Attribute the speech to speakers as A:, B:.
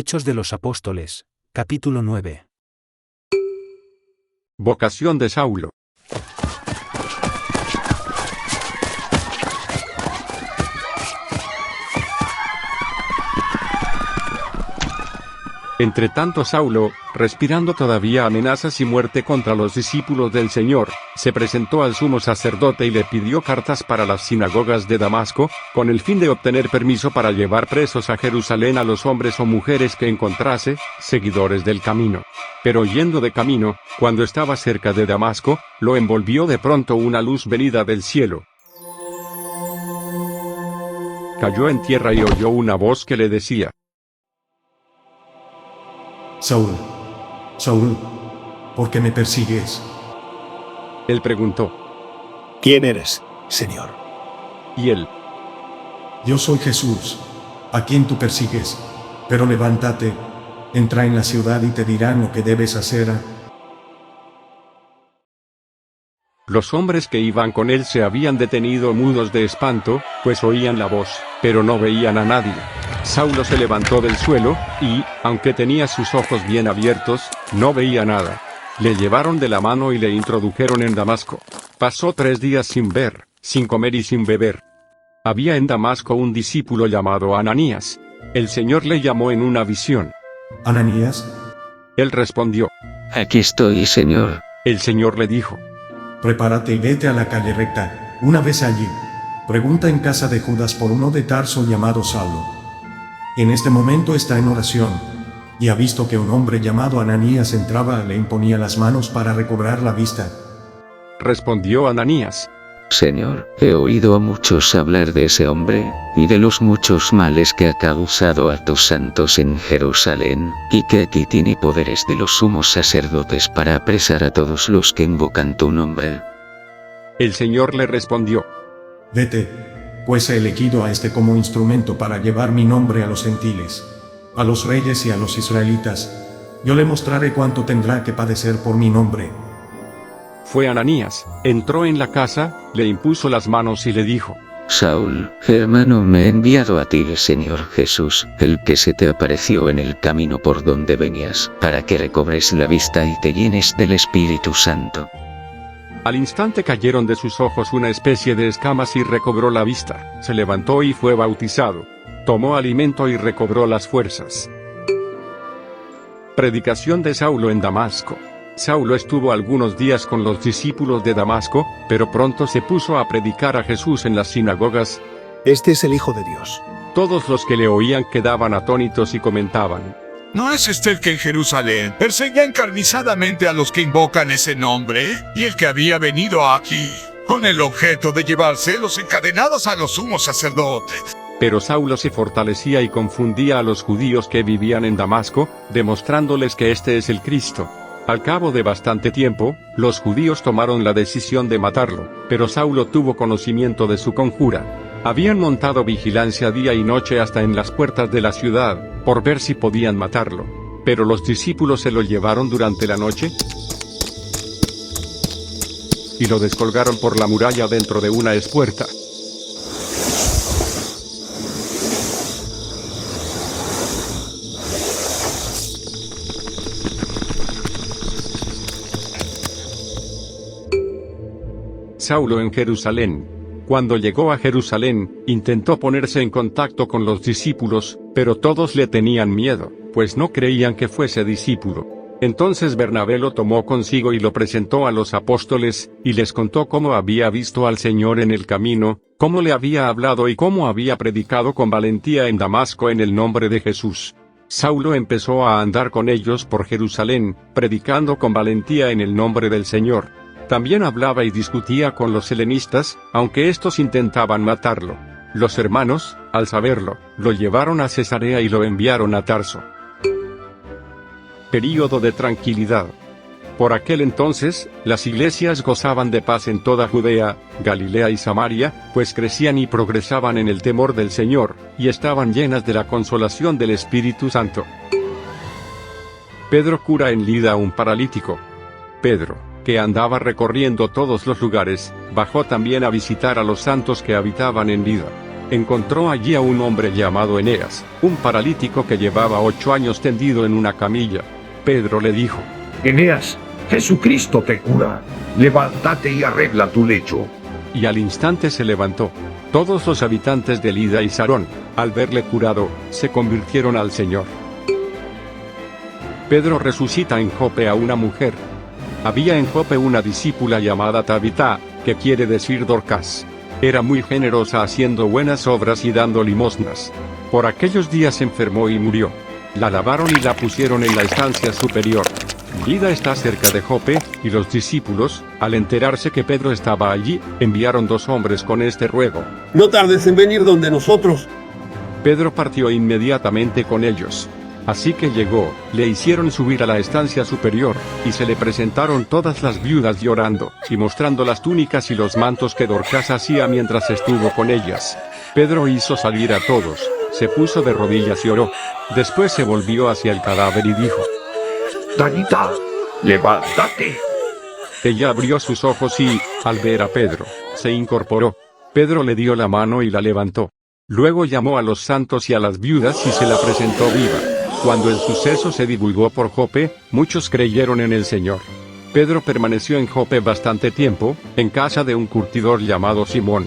A: Hechos de los Apóstoles, capítulo 9.
B: Vocación de Saulo. Entretanto Saulo, respirando todavía amenazas y muerte contra los discípulos del Señor, se presentó al sumo sacerdote y le pidió cartas para las sinagogas de Damasco, con el fin de obtener permiso para llevar presos a Jerusalén a los hombres o mujeres que encontrase, seguidores del camino. Pero yendo de camino, cuando estaba cerca de Damasco, lo envolvió de pronto una luz venida del cielo. Cayó en tierra y oyó una voz que le decía:
C: Saúl, Saúl, ¿por qué me persigues?
B: Él preguntó:
D: ¿Quién eres, Señor?
B: Y él:
C: Yo soy Jesús, a quien tú persigues, pero levántate, entra en la ciudad y te dirán lo que debes hacer.
B: Los hombres que iban con él se habían detenido mudos de espanto, pues oían la voz, pero no veían a nadie. Saulo se levantó del suelo, y, aunque tenía sus ojos bien abiertos, no veía nada. Le llevaron de la mano y le introdujeron en Damasco. Pasó 3 días sin ver, sin comer y sin beber. Había en Damasco un discípulo llamado Ananías. El Señor le llamó en una visión.
C: ¿Ananías?
B: Él respondió:
E: Aquí estoy, Señor.
B: El Señor le dijo:
C: Prepárate y vete a la calle recta. Una vez allí, pregunta en casa de Judas por uno de Tarso llamado Saulo. En este momento está en oración, y ha visto que un hombre llamado Ananías entraba, le imponía las manos para recobrar la vista.
B: Respondió Ananías:
E: Señor, he oído a muchos hablar de ese hombre, y de los muchos males que ha causado a tus santos en Jerusalén, y que aquí tiene poderes de los sumos sacerdotes para apresar a todos los que invocan tu nombre.
B: El Señor le respondió:
C: Vete, pues he elegido a este como instrumento para llevar mi nombre a los gentiles, a los reyes y a los israelitas. Yo le mostraré cuánto tendrá que padecer por mi nombre.
B: Fue Ananías, entró en la casa, le impuso las manos y le dijo:
E: Saúl, hermano, me he enviado a ti el Señor Jesús, el que se te apareció en el camino por donde venías, para que recobres la vista y te llenes del Espíritu Santo.
B: Al instante cayeron de sus ojos una especie de escamas y recobró la vista. Se levantó y fue bautizado. Tomó alimento y recobró las fuerzas. Predicación de Saulo en Damasco. Saulo estuvo algunos días con los discípulos de Damasco, pero pronto se puso a predicar a Jesús en las sinagogas.
D: Este es el Hijo de Dios.
B: Todos los que le oían quedaban atónitos y comentaban:
F: ¿No es este el que en Jerusalén perseguía encarnizadamente a los que invocan ese nombre? Y el que había venido aquí con el objeto de llevarse los encadenados a los sumos sacerdotes.
B: Pero Saulo se fortalecía y confundía a los judíos que vivían en Damasco, demostrándoles que este es el Cristo. Al cabo de bastante tiempo, los judíos tomaron la decisión de matarlo, pero Saulo tuvo conocimiento de su conjura. Habían montado vigilancia día y noche hasta en las puertas de la ciudad, por ver si podían matarlo. Pero los discípulos se lo llevaron durante la noche y lo descolgaron por la muralla dentro de una espuerta. Saulo en Jerusalén. Cuando llegó a Jerusalén, intentó ponerse en contacto con los discípulos, pero todos le tenían miedo, pues no creían que fuese discípulo. Entonces Bernabé lo tomó consigo y lo presentó a los apóstoles, y les contó cómo había visto al Señor en el camino, cómo le había hablado y cómo había predicado con valentía en Damasco en el nombre de Jesús. Saulo empezó a andar con ellos por Jerusalén, predicando con valentía en el nombre del Señor. También hablaba y discutía con los helenistas, aunque estos intentaban matarlo. Los hermanos, al saberlo, lo llevaron a Cesarea y lo enviaron a Tarso. Período de tranquilidad. Por aquel entonces, las iglesias gozaban de paz en toda Judea, Galilea y Samaria, pues crecían y progresaban en el temor del Señor, y estaban llenas de la consolación del Espíritu Santo. Pedro cura en Lida a un paralítico. Pedro, que andaba recorriendo todos los lugares, bajó también a visitar a los santos que habitaban en Lida. encontró allí a un hombre llamado Eneas, un paralítico que llevaba 8 años tendido en una camilla. Pedro le dijo:
G: Eneas, Jesucristo te cura. Levántate y arregla tu lecho.
B: Y al instante se levantó. Todos los habitantes de Lida y Sarón, al verle curado, se convirtieron al Señor. Pedro resucita en Jope a una mujer. Había en Jope una discípula llamada Tabita, que quiere decir Dorcas. Era muy generosa haciendo buenas obras y dando limosnas. Por aquellos días se enfermó y murió. La lavaron y la pusieron en la estancia superior. Lida está cerca de Jope, y los discípulos, al enterarse que Pedro estaba allí, enviaron 2 hombres con este ruego:
H: No tardes en venir donde nosotros.
B: Pedro partió inmediatamente con ellos. Así que llegó, le hicieron subir a la estancia superior, y se le presentaron todas las viudas llorando, y mostrando las túnicas y los mantos que Dorcas hacía mientras estuvo con ellas. Pedro hizo salir a todos, se puso de rodillas y oró. Después se volvió hacia el cadáver y dijo:
G: Tabita, levántate.
B: Ella abrió sus ojos y, al ver a Pedro, se incorporó. Pedro le dio la mano y la levantó. Luego llamó a los santos y a las viudas y se la presentó viva. Cuando el suceso se divulgó por Jope, muchos creyeron en el Señor. Pedro permaneció en Jope bastante tiempo, en casa de un curtidor llamado Simón.